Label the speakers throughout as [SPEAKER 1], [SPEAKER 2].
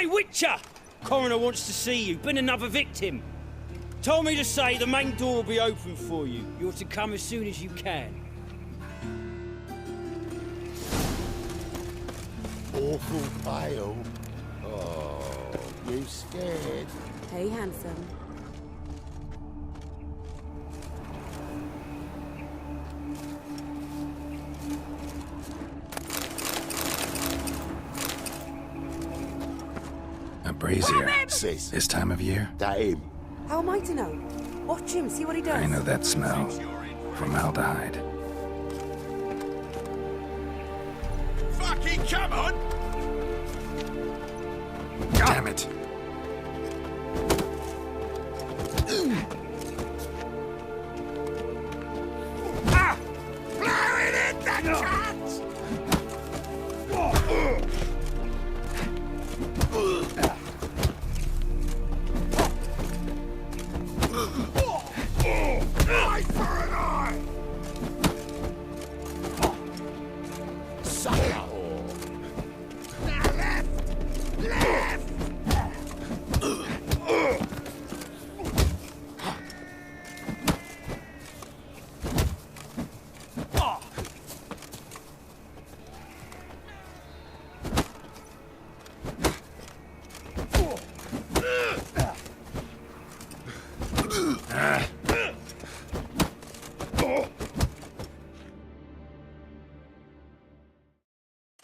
[SPEAKER 1] Hey, Witcher! Coroner wants to see you. Been another victim. Told me to say the main door will be open for you. You're to come as soon as you can.
[SPEAKER 2] Awful pale. Oh, you scared?
[SPEAKER 3] Hey, handsome.
[SPEAKER 4] A brazier.
[SPEAKER 2] Sis,
[SPEAKER 4] This time of year?
[SPEAKER 2] that him.
[SPEAKER 3] How am I to know? Watch him, see what he does.
[SPEAKER 4] I know that smell. Formaldehyde.
[SPEAKER 5] Fucking come on!
[SPEAKER 4] Damn it!
[SPEAKER 5] Blowing in the cat! Eye for an eye!
[SPEAKER 2] Sucker!
[SPEAKER 5] Now left! Left!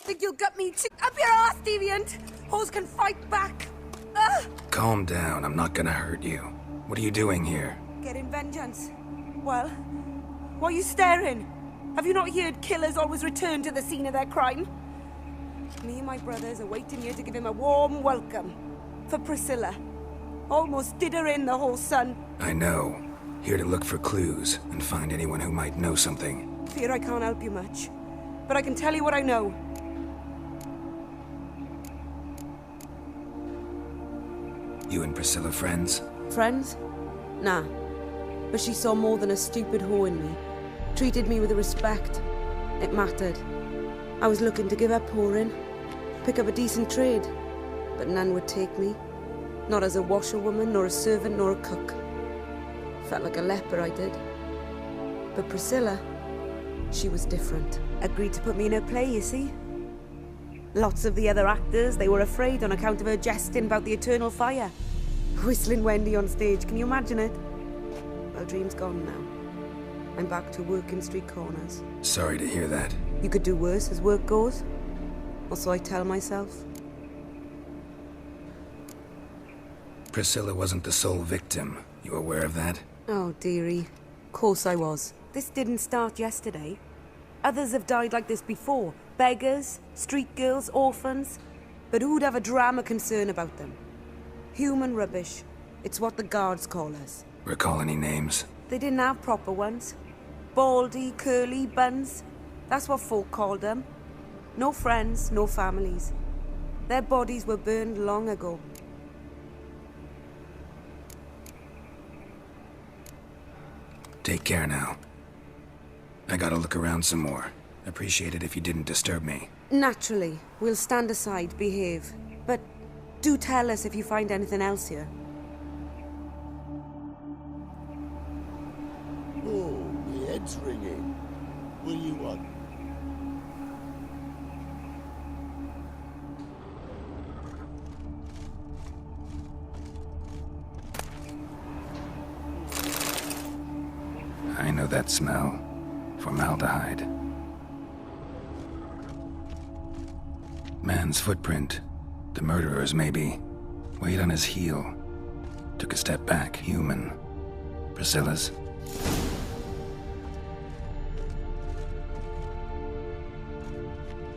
[SPEAKER 3] Think you'll gut me up your ass, deviant! Hoes can fight back! Ugh!
[SPEAKER 4] Calm down, I'm not gonna hurt you. What are you doing here?
[SPEAKER 3] Getting vengeance. Well, why are you staring? Have you not heard killers always return to the scene of their crime? Me and my brothers are waiting here to give him a warm welcome. For Priscilla. Almost did her in, the whole son.
[SPEAKER 4] I know. Here to look for clues and find anyone who might know something.
[SPEAKER 3] Fear I can't help you much. But I can tell you what I know.
[SPEAKER 4] You and Priscilla friends?
[SPEAKER 3] Friends? Nah. But she saw more than a stupid whore in me. Treated me with respect. It mattered. I was looking to give up whoring. Pick up a decent trade. But none would take me. Not as a washerwoman, nor a servant, nor a cook. Felt like a leper, I did. But Priscilla, she was different. Agreed to put me in her play, you see? Lots of the other actors, they were afraid on account of her jesting about the eternal fire. Whistling Wendy on stage, can you imagine it? Well, dream's gone now. I'm back to working street corners.
[SPEAKER 4] Sorry to hear that.
[SPEAKER 3] You could do worse as work goes. Or so I tell myself.
[SPEAKER 4] Priscilla wasn't the sole victim. You aware of that?
[SPEAKER 3] Oh, dearie. Course I was. This didn't start yesterday. Others have died like this before. Beggars, street girls, orphans. But who'd have a drama concern about them? Human rubbish. It's what the guards call us.
[SPEAKER 4] Recall any names?
[SPEAKER 3] They didn't have proper ones. Baldy, curly, buns. That's what folk called them. No friends, no families. Their bodies were burned long ago.
[SPEAKER 4] Take care now. I gotta look around some more. Appreciate it if you didn't disturb me.
[SPEAKER 3] Naturally. We'll stand aside, behave. But do tell us if you find anything else here.
[SPEAKER 2] Oh, my head's ringing. What do you want?
[SPEAKER 4] I know that smell. Formaldehyde. Man's footprint. The murderer's, maybe. Weight on his heel. Took a step back. Human. Priscilla's.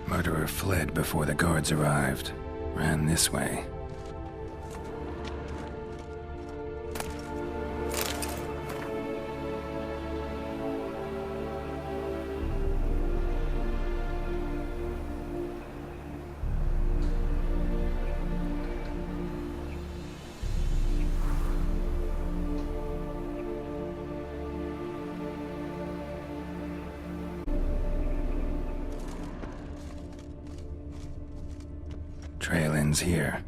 [SPEAKER 4] Murderer fled before the guards arrived. Ran this way. Trail ends here.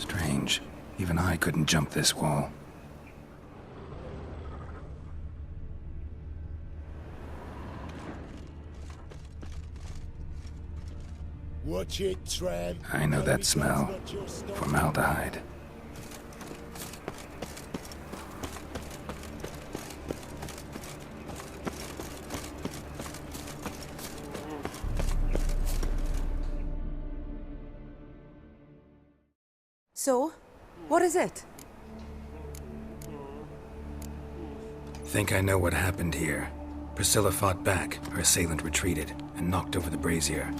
[SPEAKER 4] Strange. Even I couldn't jump this wall.
[SPEAKER 2] Watch it, tramp.
[SPEAKER 4] I know that smell. Formaldehyde.
[SPEAKER 3] So, what is it?
[SPEAKER 4] Think I know what happened here. Priscilla fought back, her assailant retreated, and knocked over the brazier.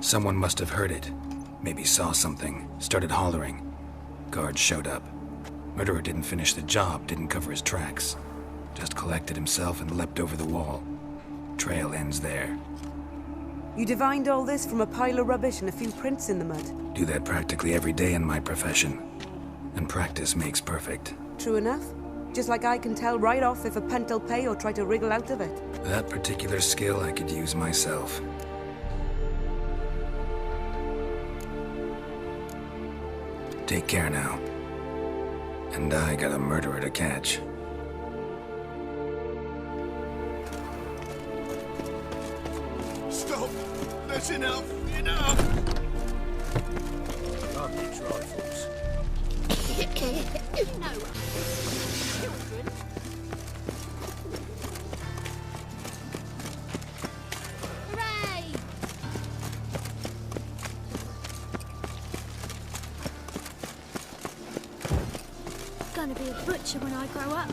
[SPEAKER 4] Someone must have heard it. Maybe saw something, started hollering. Guards showed up. Murderer didn't finish the job, didn't cover his tracks. Just collected himself and leapt over the wall. Trail ends there.
[SPEAKER 3] You divined all this from a pile of rubbish and a few prints in the mud.
[SPEAKER 4] Do that practically every day in my profession. And practice makes perfect.
[SPEAKER 3] True enough. Just like I can tell right off if a punt will pay or try to wriggle out of it.
[SPEAKER 4] That particular skill I could use myself. Take care now. And I got a murderer to catch.
[SPEAKER 5] Stop! That's enough! Enough!
[SPEAKER 2] Lovely trifles.
[SPEAKER 6] No. Children. Hooray! Gonna be a butcher when I grow up.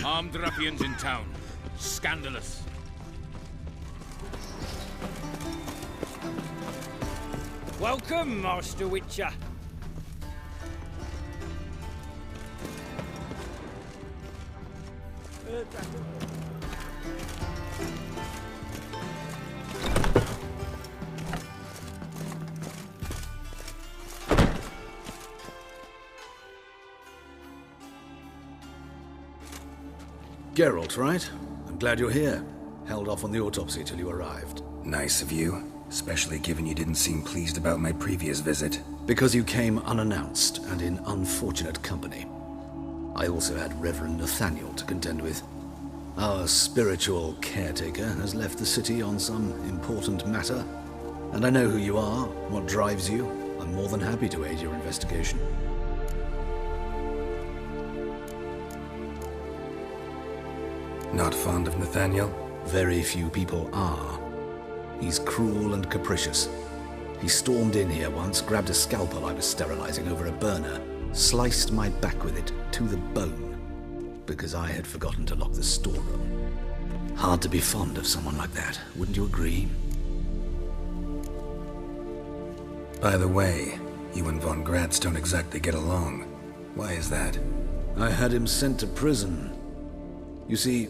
[SPEAKER 7] Armed ruffians in town. Scandalous.
[SPEAKER 1] Welcome, Master Witcher.
[SPEAKER 8] Geralt, right? I'm glad you're here. Held off on the autopsy till you arrived.
[SPEAKER 4] Nice of you, especially given you didn't seem pleased about my previous visit.
[SPEAKER 8] Because you came unannounced and in unfortunate company. I also had Reverend Nathaniel to contend with. Our spiritual caretaker has left the city on some important matter. And I know who you are, what drives you. I'm more than happy to aid your investigation.
[SPEAKER 4] Not fond of Nathaniel?
[SPEAKER 8] Very few people are. He's cruel and capricious. He stormed in here once, grabbed a scalpel I was sterilizing over a burner, sliced my back with it to the bone, because I had forgotten to lock the storeroom. Hard to be fond of someone like that, wouldn't you agree?
[SPEAKER 4] By the way, you and Von Gratz don't exactly get along. Why is that?
[SPEAKER 8] I had him sent to prison. You see,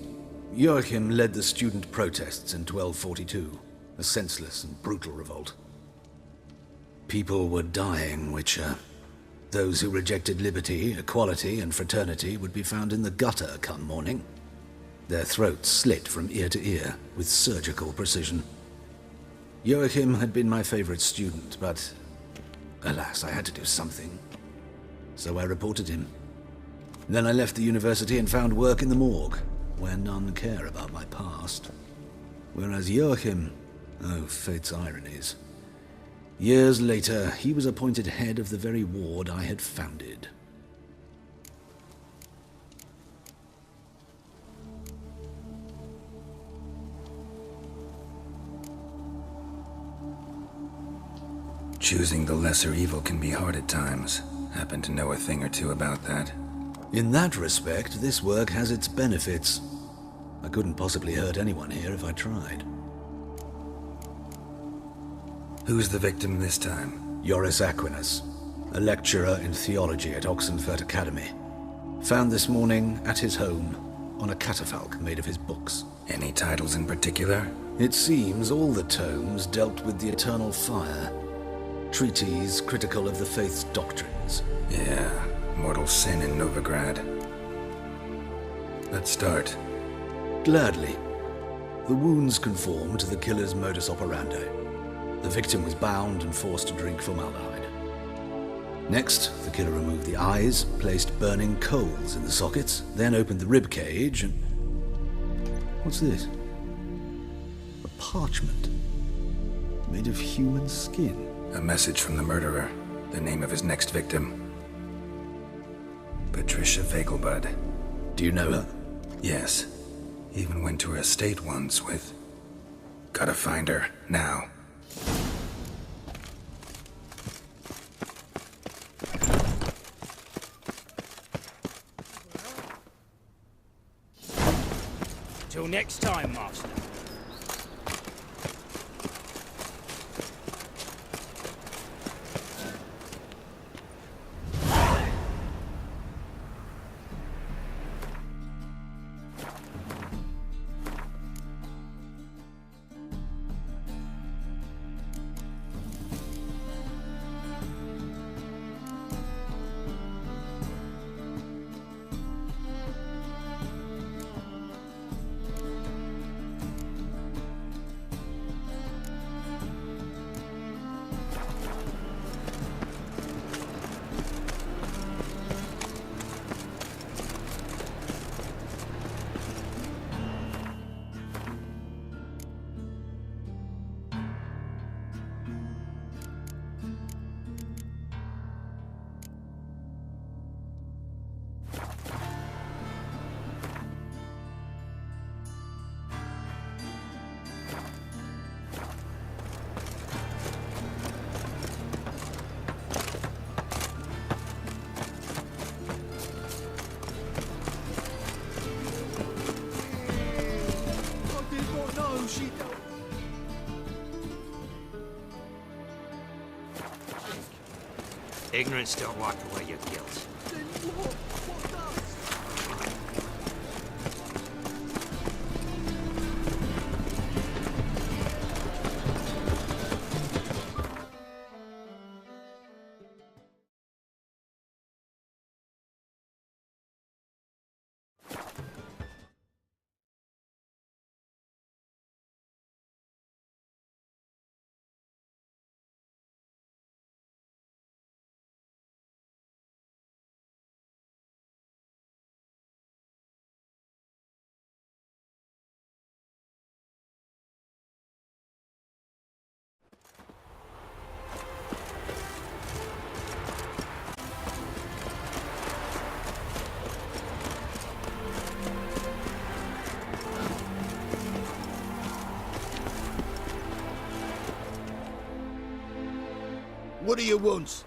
[SPEAKER 8] Joachim led the student protests in 1242, a senseless and brutal revolt. People were dying, Witcher. Those who rejected liberty, equality, and fraternity would be found in the gutter come morning. Their throats slit from ear to ear with surgical precision. Joachim had been my favorite student, but alas, I had to do something. So I reported him. Then I left the university and found work in the morgue, where none care about my past. Whereas Joachim, oh, fate's ironies. Years later, he was appointed head of the very ward I had founded.
[SPEAKER 4] Choosing the lesser evil can be hard at times. Happen to know a thing or two about that.
[SPEAKER 8] In that respect, this work has its benefits. I couldn't possibly hurt anyone here if I tried.
[SPEAKER 4] Who's the victim this time?
[SPEAKER 8] Joris Aquinas, a lecturer in theology at Oxenfurt Academy. Found this morning at his home, on a catafalque made of his books.
[SPEAKER 4] Any titles in particular?
[SPEAKER 8] It seems all the tomes dealt with the eternal fire. Treatises critical of the faith's doctrines.
[SPEAKER 4] Yeah, mortal sin in Novigrad. Let's start.
[SPEAKER 8] Gladly. The wounds conform to the killer's modus operandi. The victim was bound and forced to drink formaldehyde. Next, the killer removed the eyes, placed burning coals in the sockets, then opened the rib cage and... What's this? A parchment. Made of human skin.
[SPEAKER 4] A message from the murderer. The name of his next victim. Patricia Vegelbud.
[SPEAKER 8] Do you know her?
[SPEAKER 4] Yes. Even went to her estate once with... Gotta find her, now.
[SPEAKER 1] Till next time, Master.
[SPEAKER 9] Ignorance don't wipe away your guilt.
[SPEAKER 2] What do you want?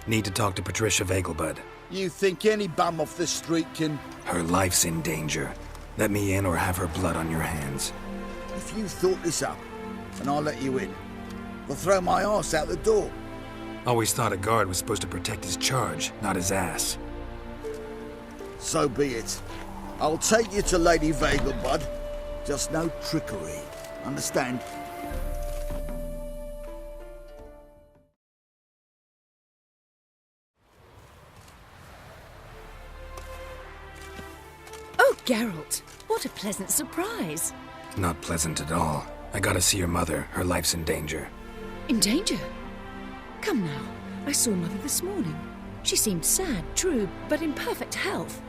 [SPEAKER 4] Need to talk to Patricia Vegelbud.
[SPEAKER 2] You think any bum off the street can...
[SPEAKER 4] Her life's in danger. Let me in or have her blood on your hands.
[SPEAKER 2] If you thought this up, and I'll let you in, I'll throw my arse out the door.
[SPEAKER 4] Always thought a guard was supposed to protect his charge, not his ass.
[SPEAKER 2] So be it. I'll take you to Lady Vegelbud. Just no trickery. Understand?
[SPEAKER 10] Oh, Geralt, what a pleasant surprise.
[SPEAKER 4] Not pleasant at all. I gotta see your mother. Her life's in danger.
[SPEAKER 10] In danger? Come now, I saw Mother this morning. She seemed sad, true, but in perfect health.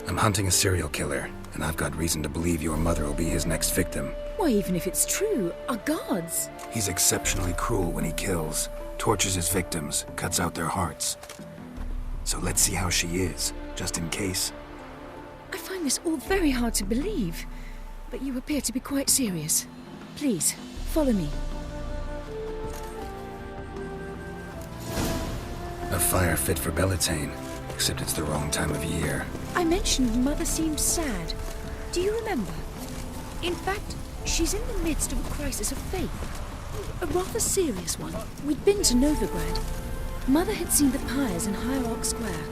[SPEAKER 4] I'm hunting a serial killer, and I've got reason to believe your mother will be his next victim.
[SPEAKER 10] Why, even if it's true, our guards...
[SPEAKER 4] He's exceptionally cruel when he kills, tortures his victims, cuts out their hearts. So let's see how she is, just in case.
[SPEAKER 10] I find this all very hard to believe, but you appear to be quite serious. Please, follow me.
[SPEAKER 4] A fire fit for Belitane, except it's the wrong time of year.
[SPEAKER 10] I mentioned Mother seemed sad. Do you remember? In fact, she's in the midst of a crisis of faith. A rather serious one. We'd been to Novigrad. Mother had seen the pyres in Hierarch Square,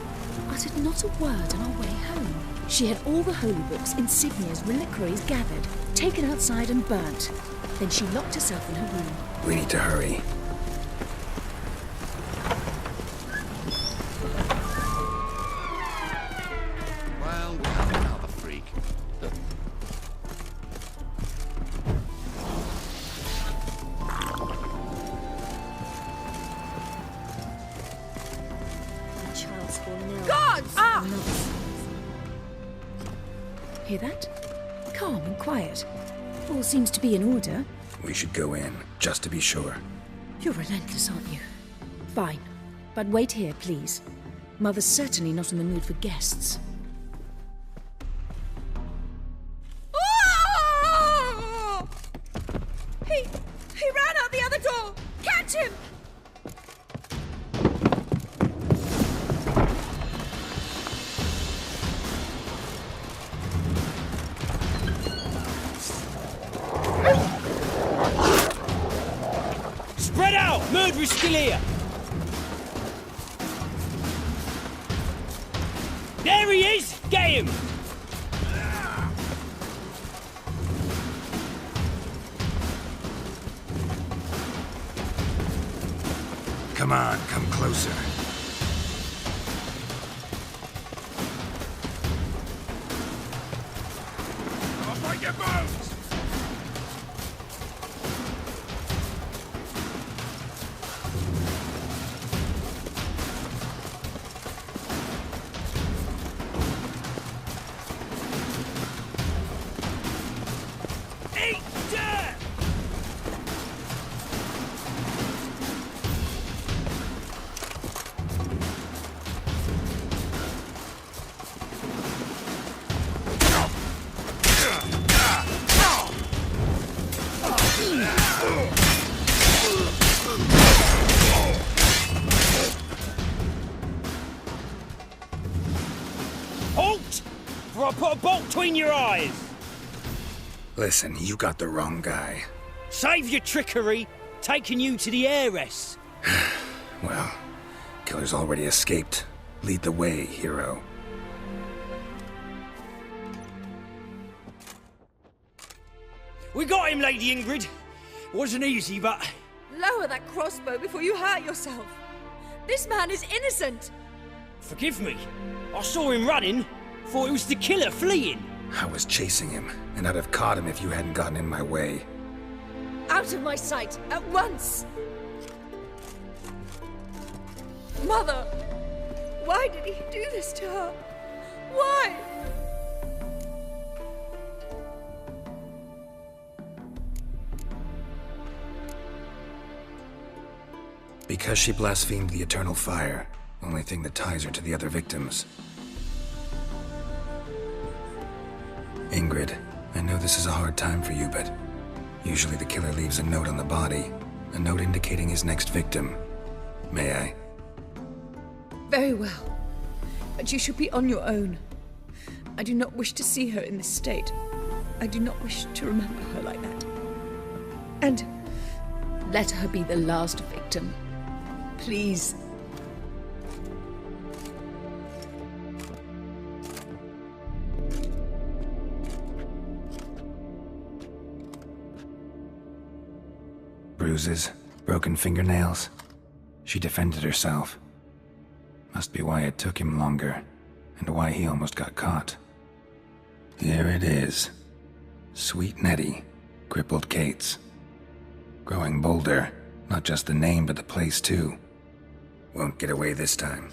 [SPEAKER 10] uttered not a word on our way home. She had all the holy books, insignias, reliquaries gathered, taken outside and burnt. Then she locked herself in her room.
[SPEAKER 4] We need to hurry.
[SPEAKER 9] Well, another freak.
[SPEAKER 6] The child's fallen ill.
[SPEAKER 3] Gods! Ah!
[SPEAKER 10] Hear that? Calm and quiet. All seems to be in order.
[SPEAKER 4] We should go in, just to be sure.
[SPEAKER 10] You're relentless, aren't you? Fine. But wait here, please. Mother's certainly not in the mood for guests.
[SPEAKER 3] Oh! He ran out the other door! Catch him!
[SPEAKER 1] Spread out! Murderer's still here! There he is! Get him!
[SPEAKER 4] Come on, come closer.
[SPEAKER 5] Off like your bones!
[SPEAKER 1] Eat dirt! Halt! Or I'll put a bolt between your eyes!
[SPEAKER 4] Listen, you got the wrong guy.
[SPEAKER 1] Save your trickery, taking you to the heiress.
[SPEAKER 4] Well, killer's already escaped. Lead the way, hero.
[SPEAKER 1] We got him, Lady Ingrid. Wasn't easy, but...
[SPEAKER 3] Lower that crossbow before you hurt yourself. This man is innocent.
[SPEAKER 1] Forgive me. I saw him running. Thought it was the killer fleeing.
[SPEAKER 4] I was chasing him, and I'd have caught him if you hadn't gotten in my way.
[SPEAKER 3] Out of my sight, at once! Mother! Why did he do this to her? Why?
[SPEAKER 4] Because she blasphemed the eternal fire. Only thing that ties her to the other victims. Ingrid, I know this is a hard time for you, but usually the killer leaves a note on the body. A note indicating his next victim. May I?
[SPEAKER 11] Very well. But you should be on your own. I do not wish to see her in this state. I do not wish to remember her like that. And let her be the last victim. Please.
[SPEAKER 4] Bruises, broken fingernails. She defended herself. Must be why it took him longer, and why he almost got caught. Here it is. Sweet Nettie, crippled Kate's. Growing bolder, not just the name but the place too. Won't get away this time.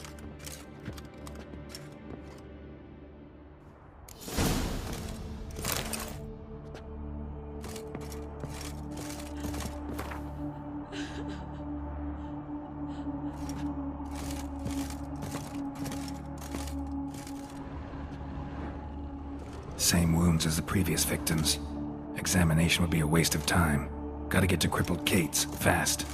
[SPEAKER 4] Same wounds as the previous victims. Examination would be a waste of time. Gotta get to crippled Kate's, fast.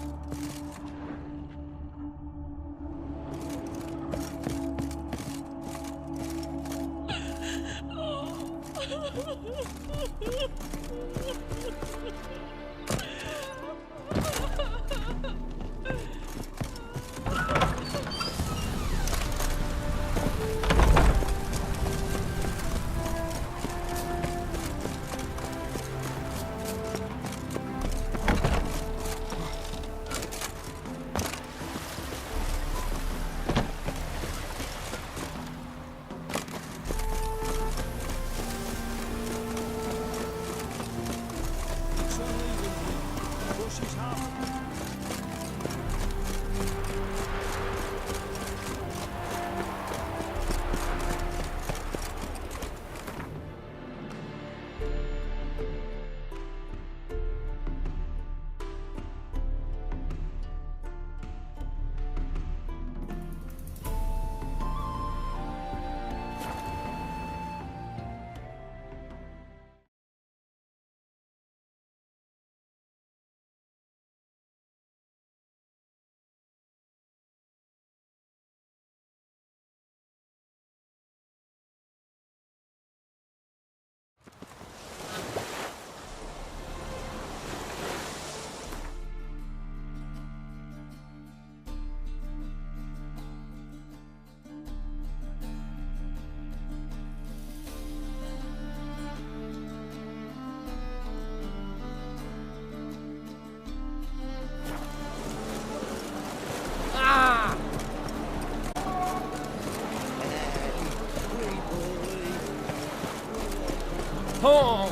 [SPEAKER 12] Oh.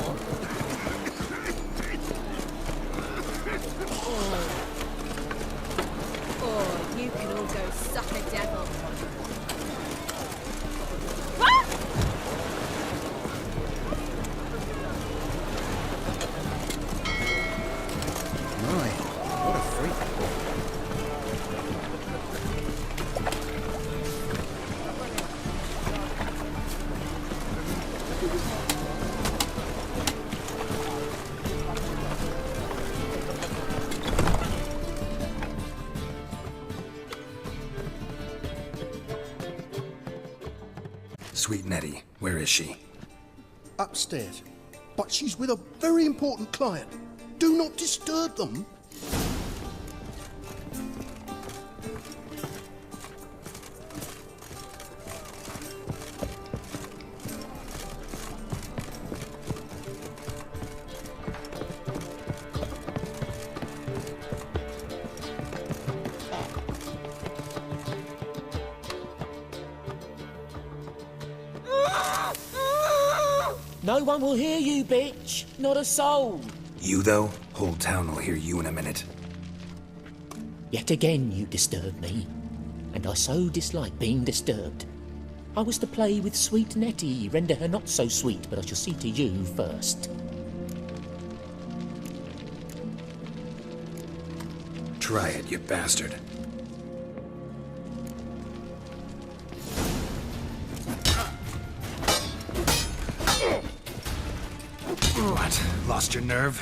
[SPEAKER 13] Oh, you can all go suck a devil.
[SPEAKER 2] My, what a freak.
[SPEAKER 4] Sweet Nettie, where is she?
[SPEAKER 14] Upstairs. But she's with a very important client. Do not disturb them.
[SPEAKER 12] No one will hear you, bitch. Not a soul.
[SPEAKER 4] You, though? Whole town will hear you in a minute.
[SPEAKER 12] Yet again you disturb me, and I so dislike being disturbed. I was to play with sweet Nettie, render her not so sweet, but I shall see to you first.
[SPEAKER 4] Try it, you bastard. What? Lost your nerve?